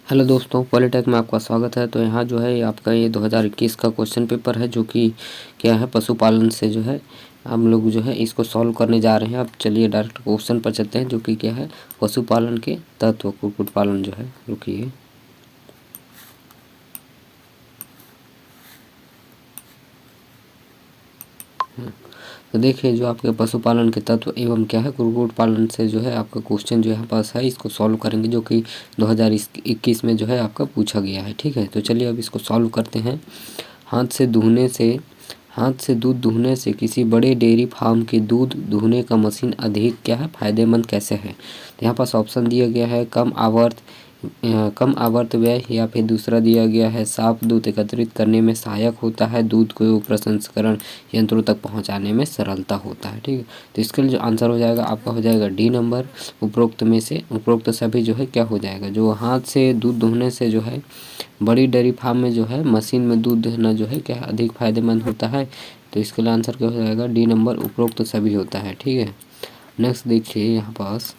Hello दोस्तों, polytech में आपका स्वागत है। तो यहाँ जो है आपका ये 2021 का क्वेश्चन पेपर है, जो कि क्या है पशुपालन से जो है हम लोग जो है इसको सॉल्व करने जा रहे हैं। अब चलिए डायरेक्ट क्वेश्चन पर चलते हैं, जो कि क्या है पशुपालन के तत्व कुक्कुट पालन जो है रुकिए। तो देखिए जो आपके पशुपालन के तत्व एवं क्या है कुक्कुट पालन से जो है आपका क्वेश्चन जो यहाँ पास है, इसको सॉल्व करेंगे, जो कि 2021 में जो है आपका पूछा गया है। ठीक है, तो चलिए अब इसको सॉल्व करते हैं। हाथ से दूध दुहने से किसी बड़े डेयरी फार्म के दूध दुहने का मशीन अधिक क्या है फायदेमंद कैसे है। तो यहाँ पास ऑप्शन दिया गया है कम आवर्त व्यय, या फिर दूसरा दिया गया है साफ दूध एकत्रित करने में सहायक होता है, दूध को प्रसंस्करण यंत्रों तक पहुंचाने में सरलता होता है। ठीक है, तो इसके लिए जो आंसर हो जाएगा आपका हो जाएगा डी नंबर। उपरोक्त सभी जो है क्या हो जाएगा, जो हाथ से दूध दुहने से जो है बड़ी डेयरी फार्म में जो है मशीन में दूध दुहना जो है क्या अधिक फायदेमंद होता है। तो इसके लिए आंसर क्या हो जाएगा डी नंबर, उपरोक्त सभी होता है। ठीक है, नेक्स्ट देखिए यहाँ पास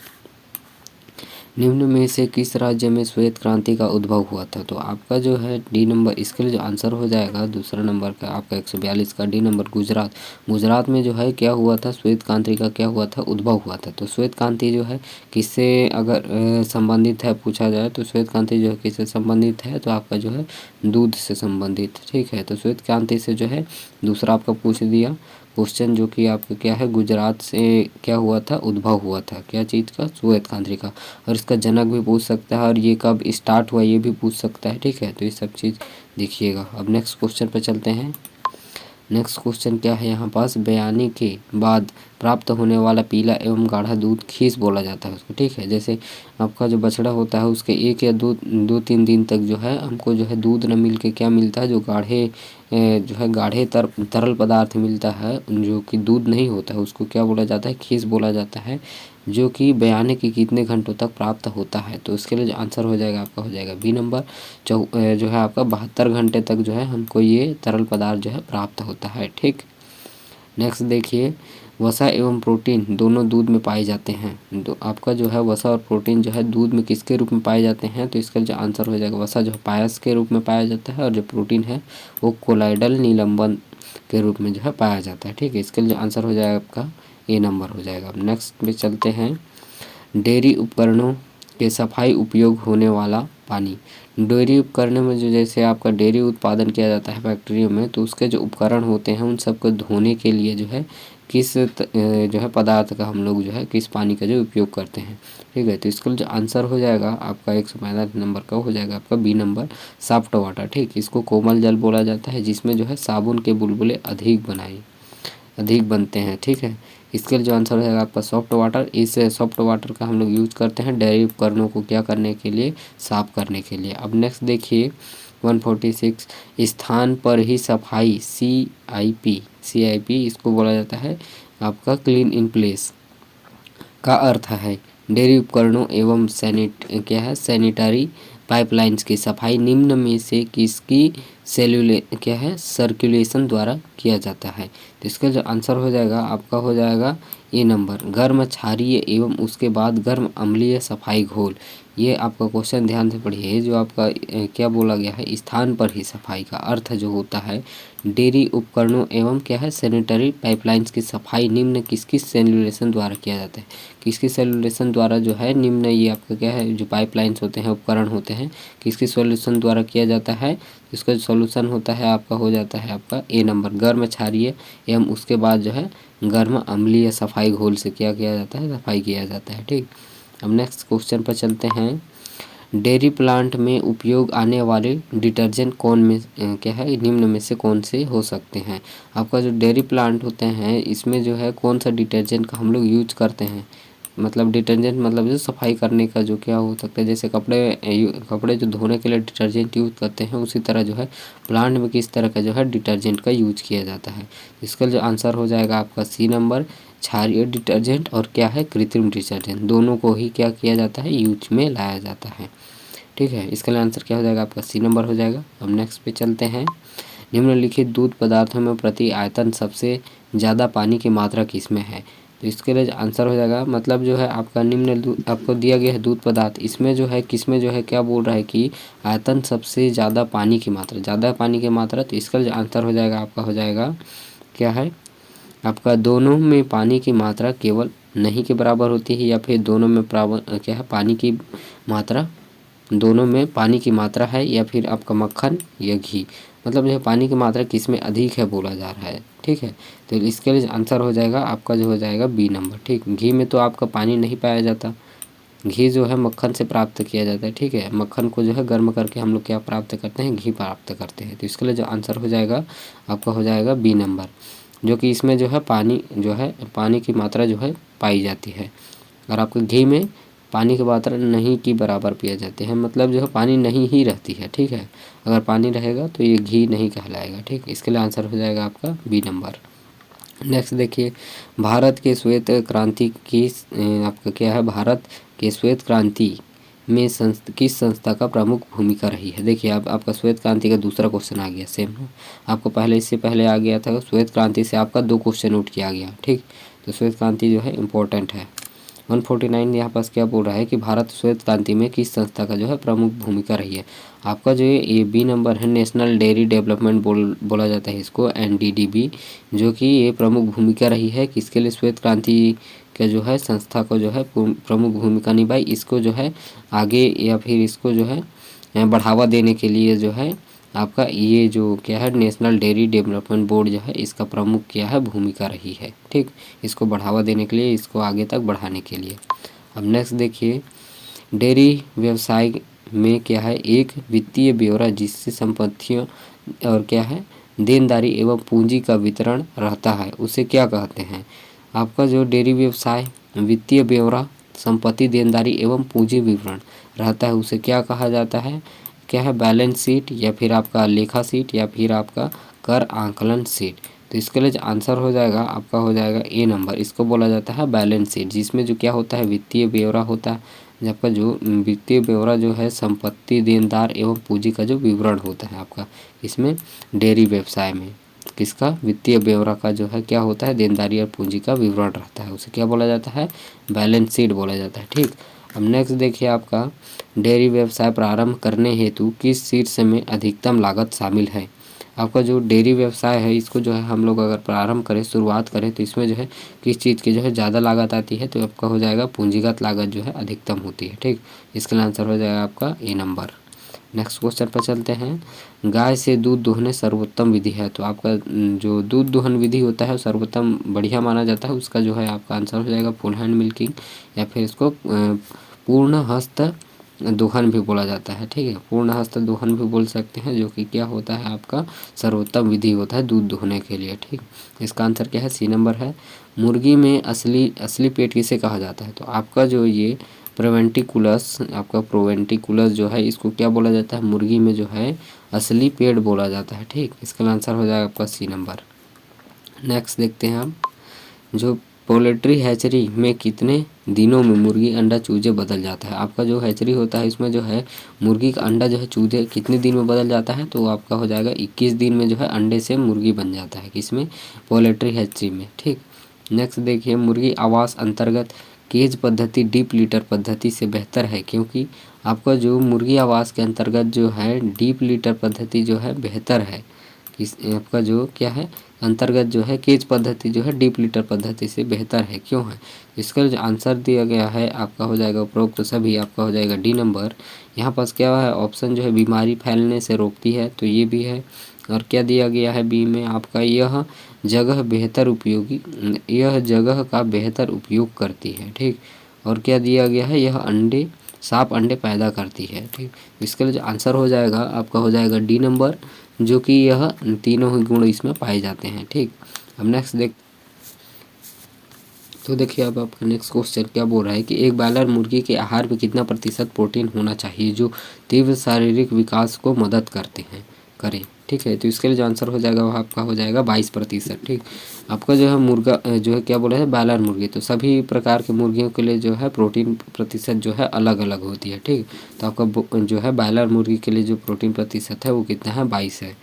निम्न में से किस राज्य में श्वेत क्रांति का उद्भव हुआ था। तो आपका जो है डी नंबर, इसके लिए जो आंसर हो जाएगा दूसरा नंबर का आपका 142 का डी नंबर गुजरात में जो है क्या हुआ था, श्वेत क्रांति का क्या हुआ था उद्भव हुआ था। तो श्वेत क्रांति जो है किससे अगर संबंधित है पूछा जाए, तो श्वेत क्रांति जो है किससे संबंधित है, तो आपका जो है दूध से संबंधित। ठीक है, तो श्वेत क्रांति से जो है दूसरा आपका पूछ दिया क्वेश्चन, जो कि आपका क्या है गुजरात से क्या हुआ था उद्भव हुआ था क्या चीज़ का, श्वेत क्रांति का। और इसका जनक भी पूछ सकता है और ये कब स्टार्ट हुआ ये भी पूछ सकता है। ठीक है, तो ये सब चीज़ देखिएगा। अब नेक्स्ट क्वेश्चन पर चलते हैं। नेक्स्ट क्वेश्चन क्या है यहाँ पास, बयानी के बाद प्राप्त होने वाला पीला एवं गाढ़ा दूध खीस बोला जाता है उसको। ठीक है, जैसे आपका जो बछड़ा होता है उसके एक या दो तीन दिन तक जो है हमको जो है दूध न मिल के क्या मिलता है, जो गाढ़े तरल पदार्थ मिलता है, जो कि दूध नहीं होता है, उसको क्या बोला जाता है खीस बोला जाता है, जो कि बयाने के कितने घंटों तक प्राप्त होता है। तो इसके लिए जो आंसर हो जाएगा आपका हो जाएगा बी नंबर, जो है आपका 72 घंटे तक जो है हमको ये तरल पदार्थ जो है प्राप्त होता है। ठीक, नेक्स्ट देखिए वसा एवं प्रोटीन दोनों दूध में पाए जाते हैं। तो आपका जो है वसा और प्रोटीन जो है दूध में किसके रूप में पाए जाते हैं, तो इसका जो आंसर हो जाएगा वसा जो है पायस के रूप में पाया जाता है, और जो प्रोटीन है वो कोलाइडल निलंबन के रूप में जो है पाया जाता है। ठीक है, इसके लिए जो आंसर हो जाएगा आपका ए नंबर हो जाएगा। अब नेक्स्ट पे चलते हैं, डेयरी उपकरणों के सफाई उपयोग होने वाला पानी। डेयरी उपकरणों में जो जैसे आपका डेयरी उत्पादन किया जाता है फैक्ट्रियों में, तो उसके जो उपकरण होते हैं उन सबको धोने के लिए जो है जो है पदार्थ का हम लोग जो है किस पानी का जो उपयोग करते हैं। ठीक है, तो इसका जो आंसर हो जाएगा आपका 145 नंबर का हो जाएगा आपका बी नंबर, सॉफ्ट वाटर। ठीक, इसको कोमल जल बोला जाता है, जिसमें जो है साबुन के बुलबुले अधिक बनते हैं। ठीक है, इसके लिए जो आंसर हो जाएगा आपका सॉफ्ट वाटर। इस सॉफ्ट वाटर का हम लोग यूज करते हैं डेयरी उपकरणों को क्या करने के लिए, साफ करने के लिए। अब नेक्स्ट देखिए 146 स्थान पर ही सफाई CIP इसको बोला जाता है आपका क्लीन इन प्लेस का अर्थ है डेयरी उपकरणों एवं सैनिटरी पाइपलाइंस की सफाई निम्न में से किसकी सर्कुलेशन द्वारा किया जाता है। तो इसका जो आंसर हो जाएगा आपका हो जाएगा ए नंबर, गर्म क्षारीय एवं उसके बाद गर्म अम्लीय सफाई घोल। ये आपका क्वेश्चन ध्यान से पढ़िए, जो आपका क्या बोला गया है स्थान पर ही सफाई का अर्थ जो होता है डेयरी उपकरणों एवं क्या है सैनिटरी पाइपलाइंस की सफाई निम्न किसकी सेल्युलेशन द्वारा किया जाता है, किसकी सेल्युलेशन द्वारा जो है निम्न ये आपका क्या है जो पाइपलाइंस होते हैं उपकरण होते हैं किसकी सॉल्यूशन द्वारा किया जाता है। इसका जो सॉल्यूशन होता है आपका हो जाता है आपका ए नंबर, गर्म क्षारीय एवं उसके बाद जो है गर्म अम्लीय सफाई घोल से क्या किया जाता है, सफाई किया जाता है। ठीक, अब नेक्स्ट क्वेश्चन पर चलते हैं, डेयरी प्लांट में उपयोग आने वाले डिटर्जेंट कौन में क्या है निम्न में से कौन से हो सकते हैं। आपका जो डेयरी प्लांट होते हैं इसमें जो है कौन सा डिटर्जेंट का हम लोग यूज करते हैं, मतलब डिटर्जेंट मतलब जो सफाई करने का जो क्या हो सकता है, जैसे कपड़े जो धोने के लिए डिटर्जेंट यूज करते हैं, उसी तरह जो है प्लांट में किस तरह का जो है डिटर्जेंट का यूज किया जाता है। इसका जो आंसर हो जाएगा आपका सी नंबर, क्षारीय डिटर्जेंट और क्या है कृत्रिम डिटर्जेंट, दोनों को ही क्या किया जाता है यूज में लाया जाता है। ठीक है, इसका आंसर क्या हो जाएगा आपका सी नंबर हो जाएगा। अब नेक्स्ट पे चलते हैं, निम्नलिखित दूध पदार्थों में प्रति आयतन सबसे ज़्यादा पानी की मात्रा किसमें है। तो इसके लिए आंसर हो जाएगा, मतलब जो है आपका निम्न आपको दिया गया है दूध पदार्थ, इसमें जो है किसमें जो है क्या बोल रहा है कि आयतन सबसे ज़्यादा पानी की मात्रा, ज़्यादा पानी की मात्रा। तो इसका जो आंसर हो जाएगा आपका हो जाएगा क्या है आपका, दोनों में पानी की मात्रा केवल नहीं के बराबर होती है, या फिर दोनों में बराबर क्या है पानी की मात्रा, दोनों में पानी की मात्रा है, या फिर आपका मक्खन या घी, मतलब जो है पानी की मात्रा किस में अधिक है बोला जा रहा है। ठीक है, तो इसके लिए आंसर हो जाएगा आपका जो हो जाएगा बी नंबर। ठीक, घी में तो आपका पानी नहीं पाया जाता, घी जो है मक्खन से प्राप्त किया जाता है। ठीक है, मक्खन को जो है गर्म करके हम लोग क्या प्राप्त करते हैं, घी प्राप्त करते हैं। तो इसके लिए जो आंसर हो जाएगा आपका हो जाएगा बी नंबर, जो कि इसमें जो है पानी की मात्रा जो है पाई जाती है, और आपके घी में पानी की मात्रा नहीं की बराबर पिया जाती है, मतलब जो है पानी नहीं ही रहती है। ठीक है, अगर पानी रहेगा तो ये घी नहीं कहलाएगा। ठीक, इसके लिए आंसर हो जाएगा आपका बी नंबर। नेक्स्ट देखिए, भारत के श्वेत क्रांति की आपका क्या है, भारत के श्वेत क्रांति में किस संस्था का प्रमुख भूमिका रही है। देखिए आपका श्वेत क्रांति का दूसरा क्वेश्चन आ गया सेम, आपको पहले इससे पहले आ गया था श्वेत क्रांति से आपका 2 क्वेश्चन उठ के आ गया। ठीक, तो श्वेत क्रांति जो है इम्पोर्टेंट है। 149 यहाँ पास क्या बोल रहा है कि भारत श्वेत क्रांति में किस संस्था का जो है प्रमुख भूमिका रही है। आपका जो ये बी नंबर है, नेशनल डेयरी डेवलपमेंट बोला जाता है इसको, NDDB, जो कि ये प्रमुख भूमिका रही है किसके लिए, श्वेत क्रांति का जो है संस्था को जो है प्रमुख भूमिका निभाई, इसको जो है आगे या फिर इसको जो है बढ़ावा देने के लिए जो है आपका ये जो क्या है नेशनल डेयरी डेवलपमेंट बोर्ड जो है इसका प्रमुख क्या है भूमिका रही है। ठीक, इसको बढ़ावा देने के लिए, इसको आगे तक बढ़ाने के लिए। अब नेक्स्ट देखिए, डेयरी व्यवसाय में क्या है एक वित्तीय ब्यौरा जिससे संपत्तियों और क्या है देनदारी एवं पूंजी का वितरण रहता है, उसे क्या कहते हैं। आपका जो डेयरी व्यवसाय वित्तीय ब्यौरा, संपत्ति, देनदारी एवं पूंजी विवरण रहता है, उसे क्या कहा जाता है, क्या है बैलेंस शीट, या फिर आपका लेखा शीट, या फिर आपका कर आंकलन शीट। तो इसके लिए आंसर हो जाएगा आपका हो जाएगा ए नंबर, इसको बोला जाता है बैलेंस शीट, जिसमें जो क्या होता है वित्तीय ब्यौरा होता है, जबकि जो वित्तीय ब्यौरा जो है संपत्ति, देनदार एवं पूंजी का जो विवरण होता है आपका, इसमें डेयरी व्यवसाय में किसका वित्तीय ब्यौरा का जो है क्या होता है देनदारी और पूंजी का विवरण रहता है, उसे क्या बोला जाता है बैलेंस शीट बोला जाता है। ठीक, अब नेक्स्ट देखिए, आपका डेयरी व्यवसाय प्रारंभ करने हेतु किस शीर्ष में अधिकतम लागत शामिल है। आपका जो डेयरी व्यवसाय है इसको जो है हम लोग अगर प्रारंभ करें, शुरुआत करें, तो इसमें जो है किस चीज़ की जो है ज़्यादा लागत आती है, तो आपका हो जाएगा पूंजीगत लागत जो है अधिकतम होती है। ठीक, इसका आंसर हो जाएगा आपका ए नंबर। नेक्स्ट क्वेश्चन पर चलते हैं, गाय से दूध दुहने सर्वोत्तम विधि है। तो आपका जो दूध दोहन विधि होता है सर्वोत्तम बढ़िया माना जाता है, उसका जो है आपका आंसर हो जाएगा फुल हैंड मिल्किंग, या फिर इसको पूर्ण हस्त दोहन भी बोला जाता है। ठीक है, पूर्ण हस्त दोहन भी बोल सकते हैं, जो कि क्या होता है आपका सर्वोत्तम विधि होता है दूध दोहने के लिए। ठीक, इसका आंसर क्या है, सी नंबर है। मुर्गी में असली पेट किसे कहा जाता है। तो आपका जो ये प्रोवेंटिकुलस जो है इसको क्या बोला जाता है, मुर्गी में जो है असली पेट बोला जाता है। ठीक, इसका आंसर हो जाएगा आपका सी नंबर। नेक्स्ट देखते हैं हम, जो पोल्ट्री हैचरी में कितने दिनों में मुर्गी अंडा चूजे बदल जाता है। आपका जो हैचरी होता है इसमें जो है मुर्गी का अंडा जो है चूजे कितने दिन में बदल जाता है, तो आपका हो जाएगा 21 दिन में जो है अंडे से मुर्गी बन जाता है, किसमें पोल्ट्री हैचरी में। ठीक, नेक्स्ट देखिए, मुर्गी आवास अंतर्गत केज पद्धति डीप लीटर पद्धति से बेहतर है, क्योंकि आपका जो मुर्गी आवास के अंतर्गत जो है डीप लीटर पद्धति जो है बेहतर है, इस आपका जो क्या है अंतर्गत जो है केज पद्धति जो है डीप लीटर पद्धति से बेहतर है, क्यों है। इसका जो आंसर दिया गया है आपका हो जाएगा उपरोक्त सभी, आपका हो जाएगा डी नंबर। यहाँ पास क्या है ऑप्शन जो है बीमारी फैलने से रोकती है, तो ये भी है। और क्या दिया गया है बी में आपका, यह जगह का बेहतर उपयोग करती है। ठीक, और क्या दिया गया है, यह साफ अंडे पैदा करती है। ठीक, इसके लिए जो आंसर हो जाएगा आपका हो जाएगा डी नंबर, जो कि यह तीनों ही गुण इसमें पाए जाते हैं। ठीक, अब नेक्स्ट तो देखिए अब आपका नेक्स्ट क्वेश्चन क्या बोल रहा है कि एक बॉयलर मुर्गी के आहार में कितना प्रतिशत प्रोटीन होना चाहिए जो तीव्र शारीरिक विकास को मदद करें। ठीक है, तो इसके लिए जो आंसर हो जाएगा वो आपका हो जाएगा 22%। ठीक, आपका जो है मुर्गा जो है क्या बोला है बॉयलर मुर्गी, तो सभी प्रकार के मुर्गियों के लिए जो है प्रोटीन प्रतिशत जो है अलग अलग होती है। ठीक, तो आपका जो है बॉयलर मुर्गी के लिए जो प्रोटीन प्रतिशत है वो कितना है 22 है।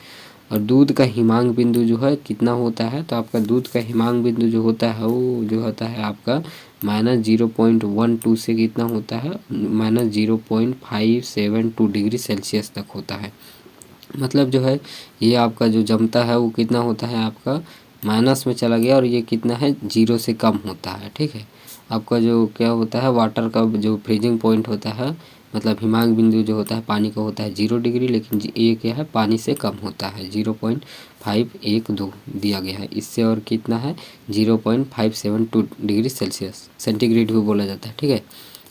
और दूध का हिमांक बिंदु जो है कितना होता है, तो आपका दूध का हिमांक बिंदु जो होता है वो जो होता है आपका -0.12 से कितना होता है, -0.572 डिग्री सेल्सियस तक होता है। मतलब जो है ये आपका जो जमता है वो कितना होता है, आपका माइनस में चला गया और ये कितना है, 0 से कम होता है। ठीक है, आपका जो क्या होता है, वाटर का जो फ्रीजिंग पॉइंट होता है, मतलब हिमांक बिंदु जो होता है पानी का होता है 0 डिग्री, लेकिन ये क्या है, पानी से कम होता है, 0.512 दिया गया है। इससे और कितना है, 0.572 डिग्री सेल्सियस, सेंटीग्रेड भी बोला जाता है। ठीक है,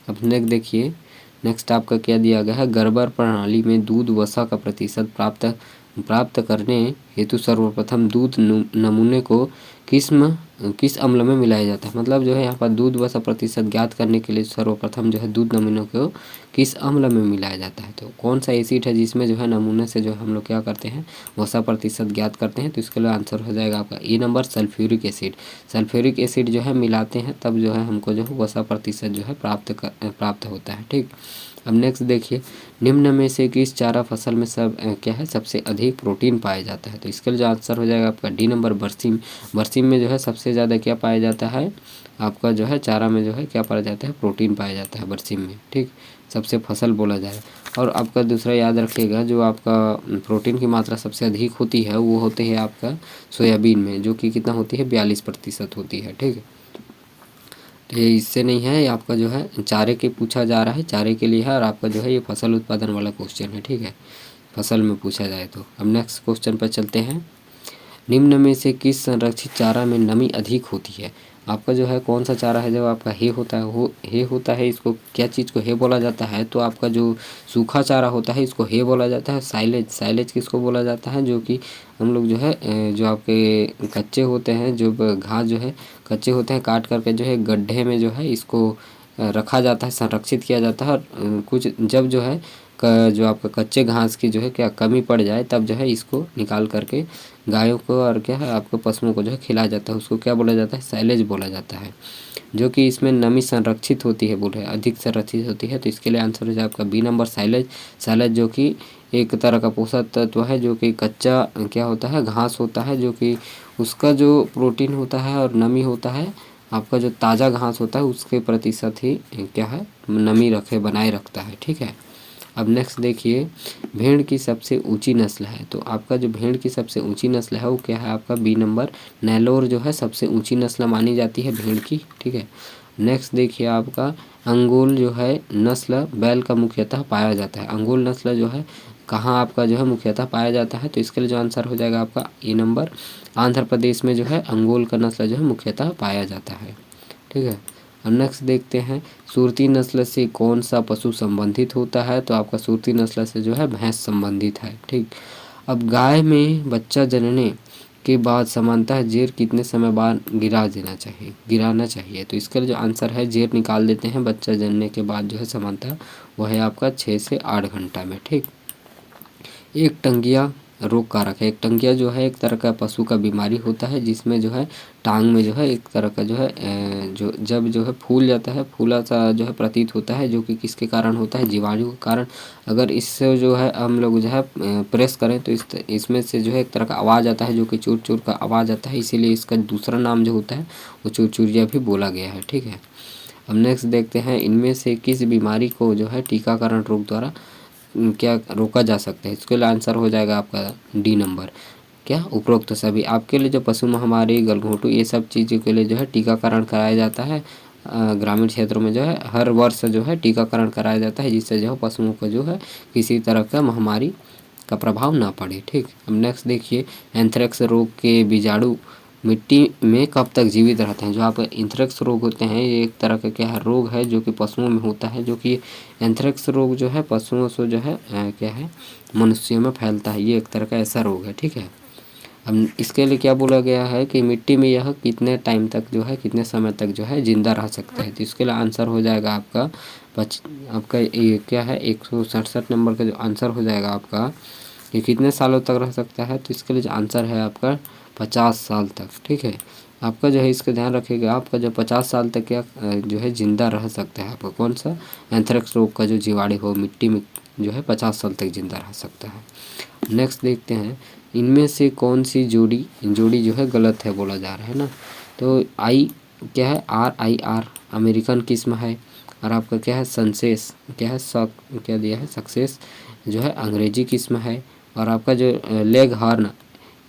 अब नेक्स्ट देखिए, नेक्स्ट आपका क्या दिया गया है, गर्भर प्रणाली में दूध वसा का प्रतिशत प्राप्त करने हेतु सर्वप्रथम दूध नमूने को किस अम्ल में मिलाया जाता है। मतलब जो है यहाँ पर दूध वसा प्रतिशत ज्ञात करने के लिए सर्वप्रथम जो है दूध नमूने को किस अम्ल में मिलाया जाता है। तो कौन सा एसिड है जिसमें जो है नमूने से जो है हम लोग क्या करते हैं, वसा प्रतिशत ज्ञात करते हैं। तो इसके लिए आंसर हो जाएगा आपका A number, sulphuric acid. Sulphuric acid जो है मिलाते हैं तब जो है हमको जो है वसा प्रतिशत जो है प्राप्त होता है। ठीक, अब नेक्स्ट देखिए, निम्न में से किस चारा फसल में क्या है, सबसे अधिक प्रोटीन पाया जाता है। तो इसके लिए जो आंसर हो जाएगा आपका डी नंबर, बरसीम। बरसीम में जो है सबसे ज़्यादा क्या पाया जाता है, आपका जो है चारा में जो है क्या पाया जाता है, प्रोटीन पाया जाता है बरसीम में। ठीक, सबसे फसल बोला जाएगा। और आपका दूसरा याद रखिएगा, जो आपका प्रोटीन की मात्रा सबसे अधिक होती है वो होती है आपका सोयाबीन में, जो कि कितना होती है, 42% होती है। ठीक है, ये इससे नहीं है, ये आपका जो है चारे के पूछा जा रहा है, चारे के लिए है, और आपका जो है ये फसल उत्पादन वाला क्वेश्चन है। ठीक है, फसल में पूछा जाए तो। अब नेक्स्ट क्वेश्चन पर चलते हैं, निम्न में से किस संरक्षित चारा में नमी अधिक होती है। आपका जो है कौन सा चारा है, जब आपका हे होता है, हे होता है, इसको क्या चीज़ को हे बोला जाता है, तो आपका जो सूखा चारा होता है इसको हे बोला जाता है। साइलेज, साइलेज किसको बोला जाता है, जो कि हम लोग जो है जो आपके कच्चे होते हैं, जो घास जो है कच्चे होते हैं, काट करके जो है गड्ढे में जो है इसको रखा जाता है, संरक्षित किया जाता है। और कुछ जब जो है जो आपका कच्चे घास की जो है क्या कमी पड़ जाए, तब जो है इसको निकाल करके गायों को और क्या है आपको पशुओं को जो है खिलाया जाता है, उसको क्या बोला जाता है, साइलेज बोला जाता है। जो कि इसमें नमी संरक्षित होती है, बोल रहे अधिक संरक्षित होती है। तो इसके लिए आंसर हो जाए आपका बी नंबर, साइलेज। साइलेज जो कि एक तरह का पोषक तत्व है, जो कि कच्चा क्या होता है, घास होता है, जो कि उसका जो प्रोटीन होता है और नमी होता है, आपका जो ताज़ा घास होता है उसके प्रतिशत ही क्या है, नमी बनाए रखता है। ठीक है, अब नेक्स्ट देखिए, भेड़ की सबसे ऊंची नस्ल है। तो आपका जो भेड़ की सबसे ऊंची नस्ल है वो क्या है, आपका बी नंबर, नेलोर जो है सबसे ऊंची नस्ल मानी जाती है भेड़ की। ठीक है, नेक्स्ट देखिए आपका, अंगोल जो है नस्ल बैल का मुख्यतः पाया जाता है। अंगोल नस्ल जो है कहाँ आपका जो है मुख्यतः पाया जाता है। तो इसके लिए जो आंसर हो जाएगा आपका ए नंबर, आंध्र प्रदेश में जो है अंगोल का नस्ल जो है मुख्यतः पाया जाता है। ठीक है, और नेक्स्ट देखते हैं, सुरती नस्ल से कौन सा पशु संबंधित होता है। तो आपका सुरती नस्ल से जो है भैंस संबंधित है। ठीक, अब गाय में बच्चा जनने के बाद सामान्यतः जेर कितने समय बाद गिराना चाहिए। तो इसका जो आंसर है, जेर निकाल देते हैं बच्चा जनने के बाद जो है सामान्यतः, वह है आपका 6 से 8 घंटा में। ठीक, एक टंगिया रोग कारक है। एक टंगिया जो है एक तरह का पशु का बीमारी होता है, जिसमें जो है टांग में जो है एक तरह का जो है जो जब जो है फूल जाता है, फूला सा जो है प्रतीत होता है, जो कि किसके कारण होता है, जीवाणु के कारण। अगर इससे जो है हम लोग जो है प्रेस करें तो इसमें से जो है एक तरह का आवाज़ आता है, जो कि चूर चूर का आवाज़ आता है, इसीलिए इसका दूसरा नाम जो होता है वो चुरचुरिया भी बोला गया है। ठीक है, अब नेक्स्ट देखते हैं, इनमें से किस बीमारी को जो है टीकाकरण रोग द्वारा क्या रोका जा सकता है। इसके लिए आंसर हो जाएगा आपका डी नंबर, क्या उपरोक्त तो सभी। आपके लिए जो पशु महामारी, गलघोंटू, ये सब चीज़ों के लिए जो है टीकाकरण कराया जाता है। ग्रामीण क्षेत्रों में जो है हर वर्ष जो है टीकाकरण कराया जाता है, जिससे जो है पशुओं को जो है किसी तरह का महामारी का प्रभाव ना पड़े। ठीक, अब नेक्स्ट देखिए, एंथ्रेक्स रोग के बीजाणु मिट्टी में कब तक जीवित रहते हैं। जो आप एंथ्रेक्स रोग होते हैं, ये एक तरह का क्या है, रोग है, जो कि पशुओं में होता है, जो कि एंथ्रेक्स रोग जो है पशुओं से जो है क्या है, मनुष्यों में फैलता है। ये एक तरह का ऐसा रोग है। ठीक है, अब इसके लिए क्या बोला गया है कि मिट्टी में यह कितने टाइम तक जो है, कितने समय तक जो है जिंदा रह सकता है। तो इसके लिए आंसर हो जाएगा आपका आपका ये क्या है, 167 नंबर का जो आंसर हो जाएगा आपका, ये कितने सालों तक रह सकता है। तो इसके लिए जो आंसर है आपका 50 साल तक। ठीक है, आपका जो है इसका ध्यान रखिएगा, आपका जो 50 साल तक क्या जो है जिंदा रह सकता है, आपका कौन सा, एंथ्रेक्स रोग का जो जीवाणु हो मिट्टी में जो है 50 साल तक जिंदा रह सकता है। नेक्स्ट देखते हैं, इनमें से कौन सी जोड़ी जो है गलत है बोला जा रहा है ना। तो आई क्या है, RIR अमेरिकन किस्म है, और आपका क्या है सनसेस क्या है क्या दिया है सक्सेस जो है अंग्रेजी किस्म है, और आपका जो लेग हॉर्न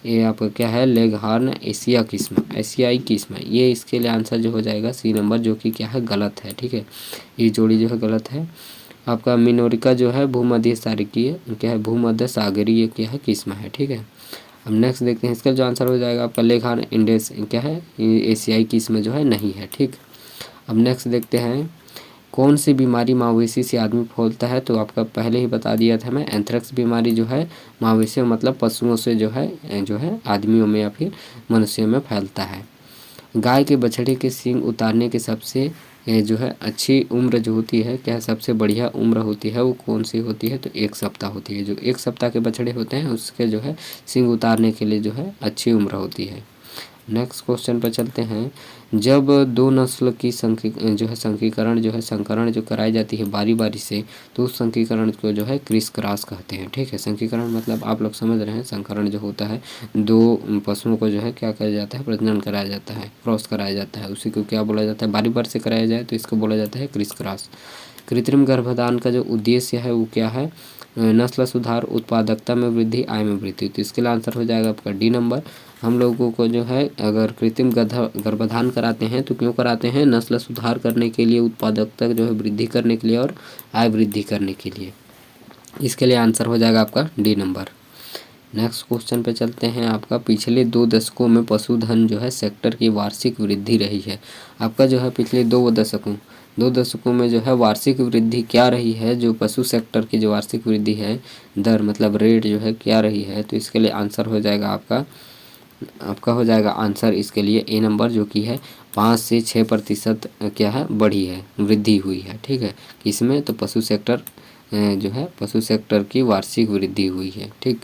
ये आपका क्या है लेग हॉर्न एशियाई किस्म है। ये इसके लिए आंसर जो हो जाएगा सी नंबर, जो कि क्या है गलत है। ठीक है, ये जोड़ी जो है गलत है। आपका मिनोरिका जो है भूमध्य सागरीय क्या है, भूमध्य सागरीय क्या है किस्म है। ठीक है, अब नेक्स्ट देखते हैं, इसका जो आंसर हो जाएगा आपका लेग हॉर्न इंडेस क्या है, एशियाई किस्म जो है नहीं है। ठीक, अब नेक्स्ट देखते हैं, कौन सी बीमारी मवेशी से आदमी फैलता है। तो आपका पहले ही बता दिया था मैं, एंथ्रेक्स बीमारी जो है मवेशियों मतलब पशुओं से जो है आदमियों में या फिर मनुष्यों में फैलता है। गाय के बछड़े के सींग उतारने के सबसे जो है अच्छी उम्र जो होती है क्या, सबसे बढ़िया उम्र होती है वो कौन सी होती है। तो 1 सप्ताह होती है। जो 1 सप्ताह के बछड़े होते हैं उसके जो है सींग उतारने के लिए जो है अच्छी उम्र होती है। नेक्स्ट क्वेश्चन पर चलते हैं, जब दो नस्ल की संकरण जो कराई जाती है बारी बारी से, तो उस संकीकरण को जो है क्रिस क्रॉस कहते हैं। ठीक है, संकीकरण मतलब आप लोग समझ रहे हैं, संकरण जो होता है दो पशुओं को जो है क्या किया जाता है, प्रजनन कराया जाता है, क्रॉस कराया जाता है, उसी को क्या बोला जाता है, बारी बारी से कराया जाए तो इसको बोला जाता है क्रिस क्रॉस। कृत्रिम गर्भधान का जो उद्देश्य है वो क्या है, नस्ल सुधार, उत्पादकता में वृद्धि, आय में वृद्धि। तो इसके लिए आंसर हो जाएगा आपका डी नंबर। हम लोगों को जो है अगर कृत्रिम गर्भधान कराते हैं तो क्यों कराते हैं, नस्ल सुधार करने के लिए, उत्पादकता जो है वृद्धि करने के लिए, और आय वृद्धि करने के लिए। इसके लिए आंसर हो जाएगा आपका डी नंबर। नेक्स्ट क्वेश्चन पे चलते हैं, आपका पिछले 2 दशकों में पशुधन जो है सेक्टर की वार्षिक वृद्धि रही है। आपका जो है पिछले 2 दशकों में जो है वार्षिक वृद्धि क्या रही है, जो पशु सेक्टर की जो वार्षिक वृद्धि है दर मतलब रेट जो है क्या रही है। तो इसके लिए आंसर हो जाएगा आपका हो जाएगा आंसर इसके लिए ए नंबर, जो कि है 5 से 6% क्या है बढ़ी है, वृद्धि हुई है। ठीक है, इसमें तो पशु सेक्टर की वार्षिक वृद्धि हुई है। ठीक,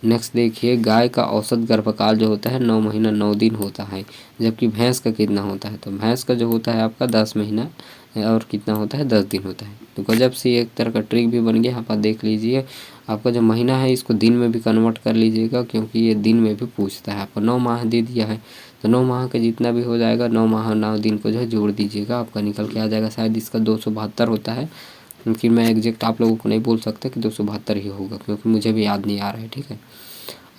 नेक्स्ट देखिए, गाय का औसत गर्भकाल जो होता है 9 महीना 9 दिन होता है, जबकि भैंस का कितना होता है। तो भैंस का जो होता है आपका 10 महीना और कितना होता है 10 दिन होता है। तो गजब से एक तरह का ट्रिक भी बन गया, यहाँ पर देख लीजिए। आपका जो महीना है इसको दिन में भी कन्वर्ट कर लीजिएगा, क्योंकि ये दिन में भी पूछता है। आपको 9 माह दे दिया है तो 9 माह का जितना भी हो जाएगा 9 माह 9 दिन को जो है जोड़ दीजिएगा, आपका निकल के आ जाएगा। शायद इसका 272 होता है, क्योंकि मैं एग्जैक्ट आप लोगों को नहीं बोल सकता कि 272 ही होगा, क्योंकि मुझे भी याद नहीं आ रहा है। ठीक है,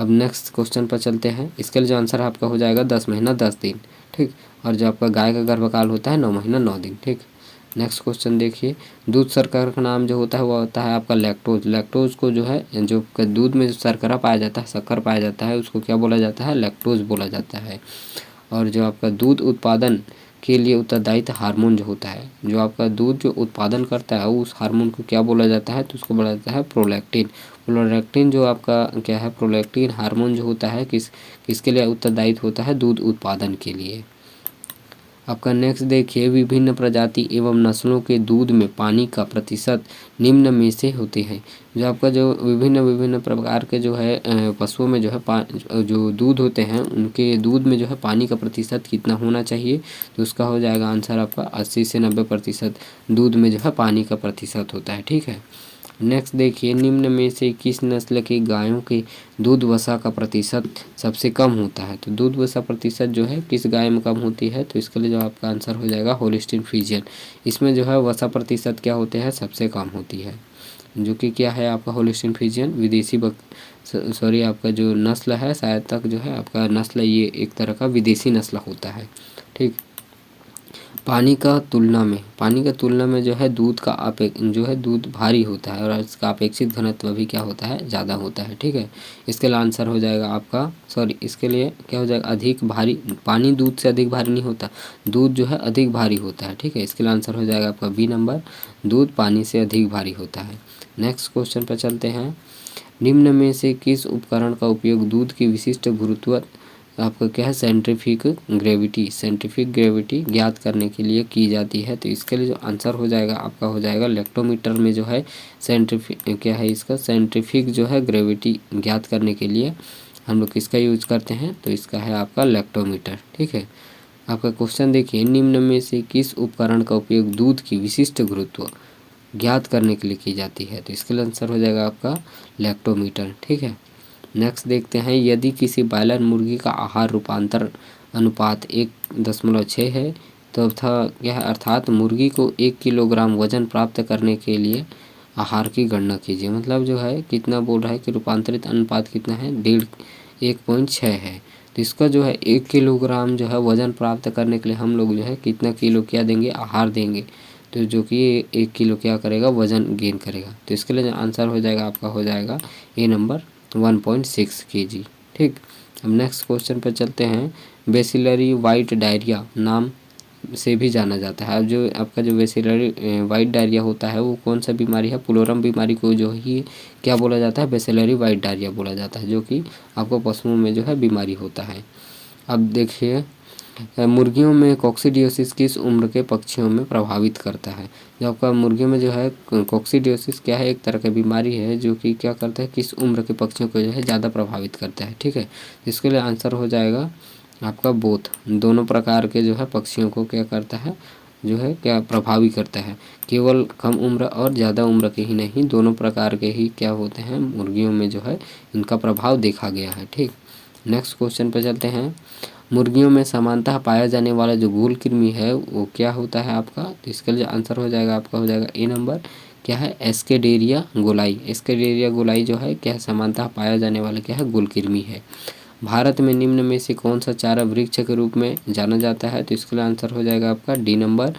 अब नेक्स्ट क्वेश्चन पर चलते हैं। इसके लिए जो आंसर आपका हो जाएगा 10 महीना 10 दिन। ठीक, और जो आपका गाय का गर्भकाल होता है 9 महीना 9 दिन। ठीक, नेक्स्ट क्वेश्चन देखिए, दूध शर्करा का नाम जो होता है वो होता है आपका लैक्टोज। लैक्टोज को जो है जो दूध में जो शर्करा पाया जाता है, शक्कर पाया जाता है, उसको क्या बोला जाता है, लैक्टोज बोला जाता है। और जो आपका दूध उत्पादन के लिए उत्तरदायित्व हार्मोन जो होता है, जो आपका दूध जो उत्पादन करता है उस हार्मोन को क्या बोला जाता है, तो उसको बोला जाता है प्रोलैक्टिन। प्रोलैक्टिन जो आपका क्या है, प्रोलैक्टिन हार्मोन जो होता है किसके लिए उत्तरदायित्व होता है, दूध उत्पादन के लिए। आपका नेक्स्ट देखिए, विभिन्न प्रजाति एवं नस्लों के दूध में पानी का प्रतिशत निम्न में से होते हैं। जो आपका जो विभिन्न प्रकार के जो है पशुओं में जो है जो दूध होते हैं उनके दूध में जो है पानी का प्रतिशत कितना होना चाहिए। तो उसका हो जाएगा आंसर आपका 80 से 90% दूध में जो है पानी का प्रतिशत होता है। ठीक है, नेक्स्ट देखिए, निम्न में से किस नस्ल की गायों के दूध वसा का प्रतिशत सबसे कम होता है। तो दूध वसा प्रतिशत जो है किस गाय में कम होती है। तो इसके लिए जो आपका आंसर हो जाएगा होलिस्टीन फ्रीजियन। इसमें जो है वसा प्रतिशत क्या होते हैं, सबसे कम होती है, जो कि क्या है आपका होलिस्टीन फ्रीजियन विदेशी आपका जो नस्ल है शायद तक जो है आपका नस्ल ये एक तरह का विदेशी नस्ल होता है। ठीक, पानी का तुलना में जो है दूध भारी होता है, और इसका अपेक्षित घनत्व भी क्या होता है, ज़्यादा होता है। ठीक है, इसके लिए आंसर हो जाएगा आपका इसके लिए क्या हो जाएगा, अधिक भारी। पानी दूध से अधिक भारी नहीं होता, दूध जो है अधिक भारी होता है। ठीक है, इसके लिए आंसर हो जाएगा आपका बी नंबर, दूध पानी से अधिक भारी होता है। नेक्स्ट क्वेश्चन पर चलते हैं, निम्न में से किस उपकरण का उपयोग दूध की विशिष्ट गुरुत्व आपका क्या है, साइंटिफिक ग्रेविटी ज्ञात करने के लिए की जाती है। तो इसके लिए जो आंसर हो जाएगा आपका हो जाएगा लैक्टोमीटर में जो है साइंटिफिक जो है ग्रेविटी ज्ञात करने के लिए हम लोग किसका यूज करते हैं। तो इसका है आपका लैक्टोमीटर। ठीक है, आपका क्वेश्चन देखिए, निम्न में से किस उपकरण का उपयोग दूध की विशिष्ट गुरुत्व ज्ञात करने के लिए की जाती है। तो इसके लिए आंसर हो जाएगा आपका लैक्टोमीटर। ठीक है, नेक्स्ट देखते हैं, यदि किसी बॉयलर मुर्गी का आहार रूपांतर अनुपात 1.6 है तो क्या है, अर्थात मुर्गी को 1 किलोग्राम वजन प्राप्त करने के लिए आहार की गणना कीजिए। मतलब जो है कितना बोल रहा है कि रूपांतरित अनुपात कितना है, 1.6 है। तो इसका जो है 1 किलोग्राम जो है वजन प्राप्त करने के लिए हम लोग जो है कितना किलो क्या देंगे, आहार देंगे। तो जो कि 1 किलो क्या करेगा, वजन गेन करेगा। तो इसके लिए आंसर हो जाएगा आपका, हो जाएगा ए नंबर 1.6 kg। ठीक, अब नेक्स्ट क्वेश्चन पर चलते हैं। बेसिलरी वाइट डायरिया नाम से भी जाना जाता है। अब जो आपका जो बेसिलरी वाइट डायरिया होता है वो कौन सा बीमारी है, पुलोरम बीमारी को जो ही क्या बोला जाता है, बेसिलरी वाइट डायरिया बोला जाता है, जो कि आपको पशुओं में जो है बीमारी होता है। अब देखिए, मुर्गियों में कोक्सीडियोसिस किस उम्र के पक्षियों में प्रभावित करता है। जो आपका मुर्गियों में जो है कोक्सीडियोसिस क्या है, एक तरह की बीमारी है जो कि क्या करता है, किस उम्र के पक्षियों को जो है ज़्यादा प्रभावित करता है। ठीक है, इसके लिए आंसर हो जाएगा आपका बोथ, दोनों प्रकार के जो है पक्षियों को क्या करता है, जो है क्या प्रभावित करता है। केवल कम उम्र और ज़्यादा उम्र के ही नहीं, दोनों प्रकार के ही क्या होते हैं, मुर्गियों में जो है इनका प्रभाव देखा गया है। ठीक, नेक्स्ट क्वेश्चन पर चलते हैं। मुर्गियों में सामान्यतः पाया जाने वाला जो घुल कृमि है वो क्या होता है आपका, तो इसका जो आंसर हो जाएगा आपका, हो जाएगा ए नंबर, क्या है, एस्केडेरिया गोलाई। एस्केडेरिया गोलाई जो है क्या है, सामान्यतः पाया जाने वाला क्या है, घुल कृमि है। भारत में निम्न में से कौन सा चारा वृक्ष के रूप में जाना जाता है, तो इसके लिए आंसर हो जाएगा आपका डी नंबर,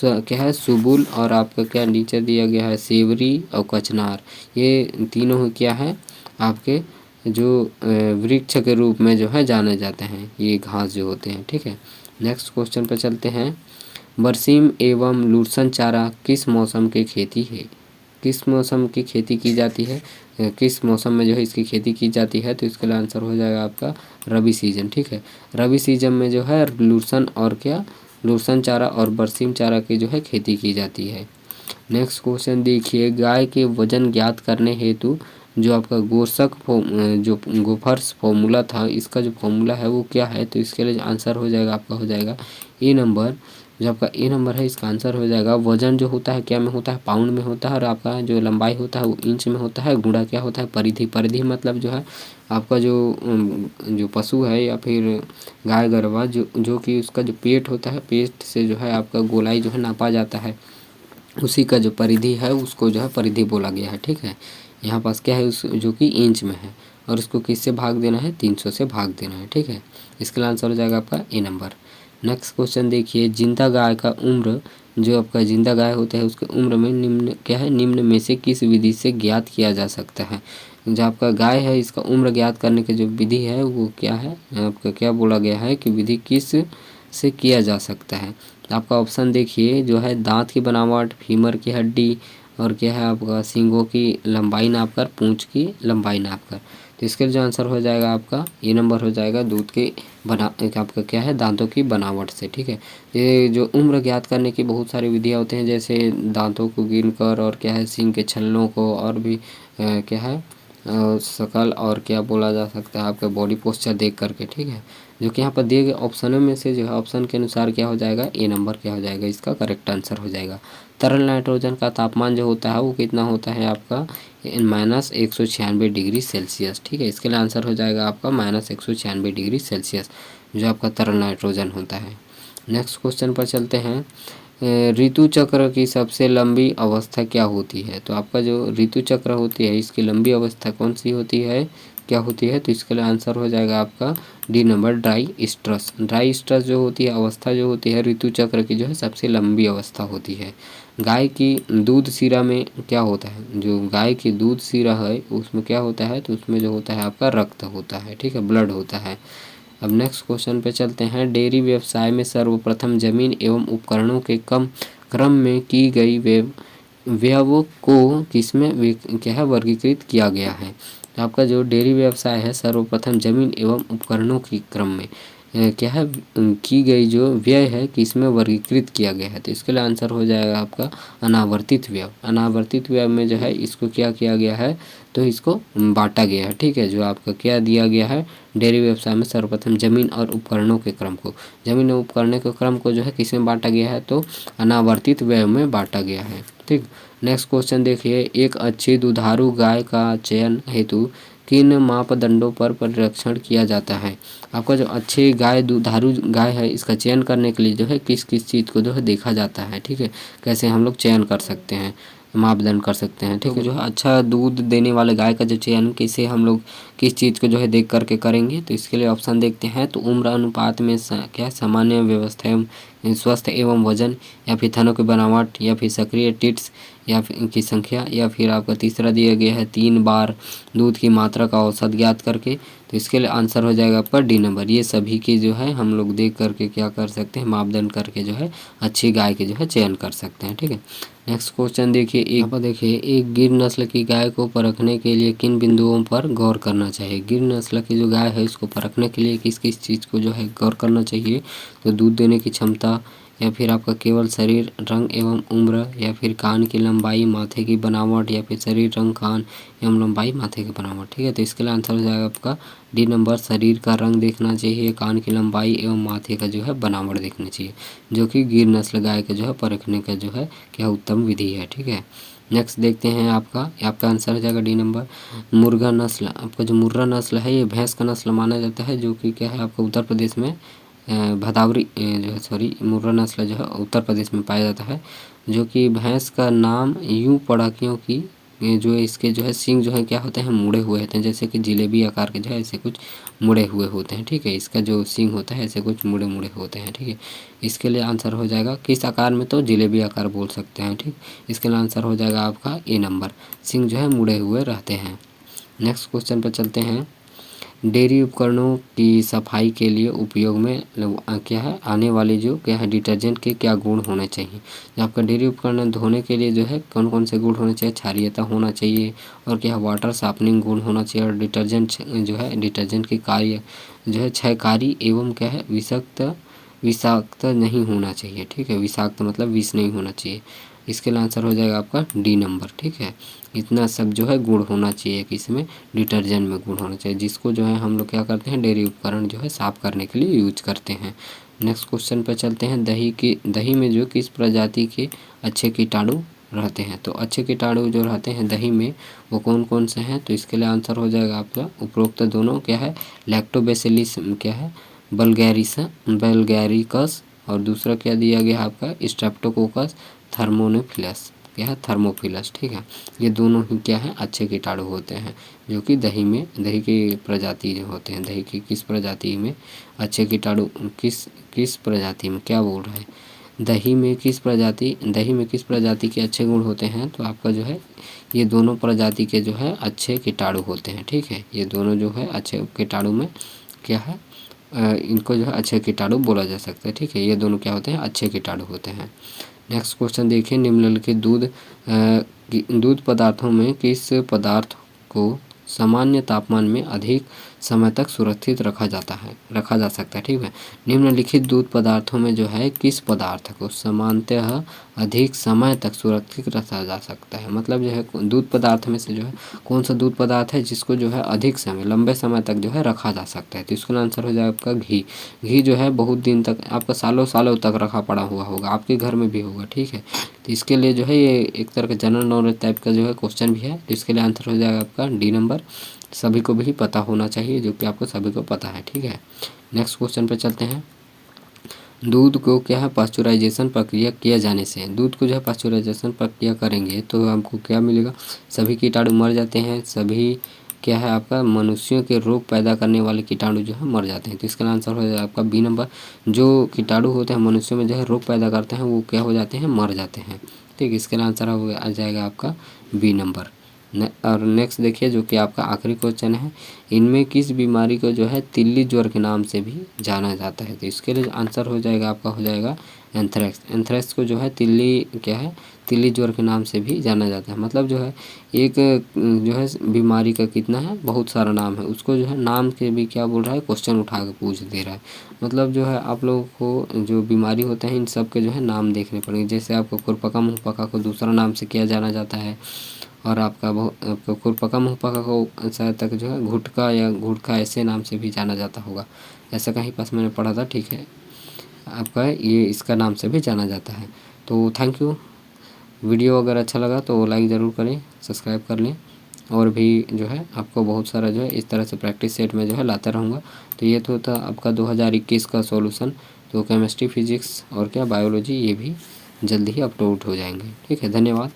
क्या है, सुबुल, और आपका क्या नीचे दिया गया है, सेवरी और कचनार। ये तीनों क्या है आपके जो वृक्ष के रूप में जो है जाने जाते हैं, ये घास जो होते हैं। ठीक है, नेक्स्ट क्वेश्चन पर चलते हैं। बरसीम एवं लूसन चारा किस मौसम की खेती है, किस मौसम की खेती की जाती है, किस मौसम में जो है इसकी खेती की जाती है, तो इसके लिए आंसर हो जाएगा आपका रबी सीजन। ठीक है, रबी सीजन में जो है लूसन और क्या, लूसन चारा और बरसीम चारा की जो है खेती की जाती है। नेक्स्ट क्वेश्चन देखिए, गाय के वजन ज्ञात करने हेतु जो आपका जो गोफर्स फॉर्मूला था, इसका जो फॉर्मूला है वो क्या है, तो इसके लिए आंसर हो जाएगा आपका, हो जाएगा ए नंबर। जो आपका ए नंबर है इसका आंसर हो जाएगा, वजन जो होता है क्या में होता है, पाउंड में होता है, और आपका जो लंबाई होता है वो इंच में होता है, गुणा क्या होता है, परिधि। परिधि मतलब जो है आपका जो पशु है या फिर गाय गरवा जो कि उसका जो पेट होता है, पेट से जो है आपका गोलाई जो है नापा जाता है, उसी का जो परिधि है उसको जो है परिधि बोला गया है। ठीक है, यहाँ पास क्या है उस जो कि इंच में है, और उसको किससे भाग देना है, 300 से भाग देना है। ठीक है, इसके लिए आंसर हो जाएगा आपका ए नंबर। नेक्स्ट क्वेश्चन देखिए, जिंदा गाय का उम्र, जो आपका जिंदा गाय होता है उसके उम्र में निम्न क्या है, निम्न में से किस विधि से ज्ञात किया जा सकता है। जो आपका गाय है इसका उम्र ज्ञात करने की जो विधि है वो क्या है, आपका क्या बोला गया है कि विधि किस से किया जा सकता है। आपका ऑप्शन देखिए, जो है दांत की बनावट, फीमर की हड्डी, और क्या है आपका सींगों की लंबाई नापकर, पूंछ की लंबाई नापकर। तो इसके जो आंसर हो जाएगा आपका ये नंबर हो जाएगा, दूध के आपका क्या है, दांतों की बनावट से। ठीक है, ये जो उम्र ज्ञात करने की बहुत सारी विधियाँ होती हैं, जैसे दांतों को गिनकर, और क्या है सींग के छल्लों को, और भी क्या है शकल, और क्या बोला जा सकता है आपका बॉडी पोस्चर देख करके। ठीक है, जो कि यहाँ पर दिए गए ऑप्शनों में से जो है ऑप्शन के अनुसार क्या हो जाएगा, ए नंबर क्या हो जाएगा, इसका करेक्ट आंसर हो जाएगा। तरल नाइट्रोजन का तापमान जो होता है वो कितना होता है आपका, -196 डिग्री सेल्सियस। ठीक है, इसके लिए आंसर हो जाएगा आपका -196 डिग्री सेल्सियस, जो आपका तरल नाइट्रोजन होता है। नेक्स्ट क्वेश्चन पर चलते हैं। ऋतु चक्र की सबसे लंबी अवस्था क्या होती है, तो आपका जो ऋतु चक्र होती है इसकी लंबी अवस्था कौन सी होती है, क्या होती है, तो इसके लिए आंसर हो जाएगा आपका डी नंबर, ड्राई स्ट्रस। ड्राई स्ट्रस जो होती है अवस्था जो होती है ऋतु चक्र की जो है सबसे लंबी अवस्था होती है। गाय की दूध शिरा में क्या होता है, जो गाय की दूध शिरा है उसमें क्या होता है, तो उसमें जो होता है आपका रक्त होता है। ठीक है, ब्लड होता है। अब नेक्स्ट क्वेश्चन पे चलते हैं। डेयरी व्यवसाय में सर्वप्रथम जमीन एवं उपकरणों के क्रम में की गई व्यय को किसमें क्या है वर्गीकृत किया गया है। तो आपका जो डेयरी व्यवसाय है सर्वप्रथम जमीन एवं उपकरणों के क्रम में क्या है की गई जो व्यय है किसमें वर्गीकृत किया गया है, तो इसके लिए आंसर हो जाएगा आपका अनावर्तित व्यय। अनावर्तित व्यय में जो है इसको क्या किया गया है, तो इसको बांटा गया है। ठीक है, जो आपका क्या दिया गया है, डेयरी व्यवसाय में सर्वप्रथम जमीन और उपकरणों के क्रम को, जमीन और उपकरणों के क्रम को जो है किसमें बांटा गया है, तो अनावर्तित व्यय में बांटा गया है। ठीक, नेक्स्ट क्वेश्चन देखिए, एक अच्छी दुधारू गाय का चयन हेतु किन मापदंडों पर परीक्षण किया जाता है। आपका जो अच्छी गाय दुधारू गाय है इसका चयन करने के लिए जो है किस किस चीज़ को जो है देखा जाता है, ठीक है। कैसे हम लोग चयन कर सकते हैं, मापदंड कर सकते हैं, ठीक है। जो है अच्छा दूध देने वाले गाय का जो चयन कैसे हम लोग किस चीज़ को जो है देख करके करेंगे, तो इसके लिए ऑप्शन देखते हैं। तो उम्र अनुपात में क्या सामान्य व्यवस्था एवं स्वस्थ एवं वजन, या फिर थनों की बनावट, या फिर सक्रिय टिट्स या फिर इनकी संख्या, या फिर आपका तीसरा दिया गया है 3 बार दूध की मात्रा का औसत ज्ञात करके। तो इसके लिए आंसर हो जाएगा आपका डी नंबर। ये सभी के जो है हम लोग देख करके क्या कर सकते हैं, मापदंड करके जो है अच्छी गाय के जो है चयन कर सकते हैं, ठीक है। नेक्स्ट क्वेश्चन देखिए, एक गिर नस्ल की गाय को परखने के लिए किन बिंदुओं पर गौर करना चाहिए। गिर नस्ल की जो गाय है इसको परखने के लिए किस किस चीज़ को जो है गौर करना चाहिए। तो दूध देने की क्षमता, या फिर आपका केवल शरीर रंग एवं उम्र, या फिर कान की लंबाई, माथे की बनावट, या फिर शरीर रंग, कान एवं लंबाई, माथे की बनावट, ठीक है। तो इसके लिए आंसर हो जाएगा आपका डी नंबर। शरीर का रंग देखना चाहिए, कान की लंबाई एवं माथे का जो है बनावट देखनी चाहिए, जो कि गिर नस्ल गाय का जो है परखने का जो है क्या उत्तम विधि है, ठीक है। नेक्स्ट देखते हैं आपका आंसर हो जाएगा डी नंबर। मुर्गा नस्ल, आपका जो मुर्रा नस्ल है ये भैंस का नस्ल माना जाता है, जो कि क्या है आपका उत्तर प्रदेश में भदावरी जो है सॉरी मुर्रा नस्ल जो है उत्तर प्रदेश में पाया जाता है। जो कि भैंस का नाम यूँ पड़ा क्योंकि जो इसके जो है सींग जो है क्या होते हैं, मुड़े हुए होते हैं, जैसे कि जिलेबी आकार के जो है ऐसे कुछ मुड़े हुए होते हैं, ठीक है। इसका जो सींग होता है ऐसे कुछ मुड़े मुड़े होते हैं, ठीक है। इसके लिए आंसर हो जाएगा किस आकार में, तो जिलेबी आकार बोल सकते हैं, ठीक। इसके लिए आंसर हो जाएगा आपका ए नंबर, सींग जो है मुड़े हुए रहते हैं। नेक्स्ट क्वेश्चन पर चलते हैं। डेयरी उपकरणों की सफाई के लिए उपयोग में क्या है आने वाले जो क्या है डिटर्जेंट के क्या गुण होने चाहिए। जो आपका डेयरी उपकरण धोने के लिए जो है कौन कौन से गुण होने चाहिए, क्षारीयता होना चाहिए, और क्या है वाटर साफनिंग गुण होना चाहिए, और डिटर्जेंट जो है डिटर्जेंट के कार्य जो है क्षयकारी एवं क्या है विषाक्त नहीं होना चाहिए, ठीक है। विषाक्त मतलब विष नहीं होना चाहिए। इसके लिए आंसर हो जाएगा आपका डी नंबर, ठीक है। इतना सब जो है गुण होना चाहिए कि इसमें डिटर्जेंट में गुण होना चाहिए, जिसको जो है हम लोग क्या करते हैं डेयरी उपकरण जो है साफ़ करने के लिए यूज करते हैं। नेक्स्ट क्वेश्चन पर चलते हैं। दही में जो किस प्रजाति के अच्छे कीटाणु रहते हैं। तो अच्छे कीटाणु जो रहते हैं दही में वो कौन कौन से हैं। तो इसके लिए आंसर हो जाएगा आपका उपरोक्त दोनों क्या है लैक्टोबैसिलस क्या है बल्गैरिकस, और दूसरा क्या दिया गया आपका स्ट्रेप्टोकोकस थर्मोफिलस क्या है थर्मोफिलस, ठीक है। ये दोनों ही क्या है अच्छे कीटाणु होते हैं, जो कि दही की प्रजाति जो होते हैं, दही की किस प्रजाति में अच्छे कीटाणु किस प्रजाति में क्या बोल रहा है दही में किस प्रजाति के अच्छे गुण होते हैं। तो आपका जो है ये दोनों प्रजाति के जो है अच्छे कीटाणु होते हैं, ठीक है। ये दोनों जो है अच्छे कीटाणु में क्या है इनको जो है अच्छे कीटाणु बोला जा सकता है, ठीक है। ये दोनों क्या होते हैं अच्छे कीटाणु होते हैं। नेक्स्ट क्वेश्चन देखिए, निम्नलिखित दूध पदार्थों में किस पदार्थ को सामान्य तापमान में अधिक समय तक सुरक्षित रखा जा सकता है, ठीक है। निम्नलिखित दूध पदार्थों में जो है किस पदार्थ को सामान्यतः अधिक समय तक सुरक्षित रखा जा सकता है। मतलब जो है दूध पदार्थ में से जो है कौन सा दूध पदार्थ है जिसको जो है अधिक समय लंबे समय तक जो है रखा जा सकता है। तो इसका आंसर हो जाएगा आपका घी जो है बहुत दिन तक आपका सालों सालों तक रखा पड़ा हुआ होगा, आपके घर में भी होगा, ठीक है। तो इसके लिए जो है ये एक तरह का जनरल नॉलेज टाइप का जो है क्वेश्चन भी है। तो इसके लिए आंसर हो जाएगा आपका डी नंबर, सभी को भी पता होना चाहिए, जो कि आपको सभी को पता है, ठीक है। नेक्स्ट क्वेश्चन पे चलते हैं। दूध को क्या है पास्चुराइजेशन प्रक्रिया किया जाने से, दूध को जो है पास्चुराइजेशन प्रक्रिया करेंगे तो हमको क्या मिलेगा, सभी कीटाणु मर जाते हैं, सभी क्या है आपका मनुष्यों के रोग पैदा करने वाले कीटाणु जो है मर जाते हैं। तो इसका आंसर हो जाएगा आपका बी नंबर, जो कीटाणु होते हैं मनुष्यों में जो है रोग पैदा करते हैं वो क्या हो जाते हैं मर जाते हैं, ठीक। इसका आंसर आ जाएगा आपका बी नंबर। और नेक्स्ट देखिए जो कि आपका आखिरी क्वेश्चन है, इनमें किस बीमारी को जो है तिल्ली ज्वर के नाम से भी जाना जाता है। तो इसके लिए आंसर हो जाएगा आपका हो जाएगा एंथ्रेक्स। एंथ्रेक्स को जो है तिल्ली ज्वर के नाम से भी जाना जाता है। मतलब जो है एक जो है बीमारी का कितना है बहुत सारा नाम है, उसको जो है नाम के भी क्या बोल रहा है क्वेश्चन उठा के पूछ दे रहा है। मतलब जो है आप लोगों को जो बीमारी होते हैं इन सब के जो है नाम देखने पड़ेंगे। जैसे आपको खुरपका मुंहपका को दूसरा नाम से क्या जाना जाता है, और आपका खुरपका मुंहपका को शायद तक जो है घुटका या घुटका ऐसे नाम से भी जाना जाता होगा, ऐसा कहीं पास मैंने पढ़ा था, ठीक है। आपका ये इसका नाम से भी जाना जाता है। तो थैंक यू। वीडियो अगर अच्छा लगा तो लाइक ज़रूर करें, सब्सक्राइब कर लें। और भी जो है आपको बहुत सारा जो है इस तरह से प्रैक्टिस सेट में जो है लाता रहूँगा। तो ये तो था आपका 2021 का सॉल्यूशन। तो केमिस्ट्री, फिजिक्स और क्या बायोलॉजी, ये भी जल्दी ही अपलोड हो जाएंगे। ठीक है, धन्यवाद।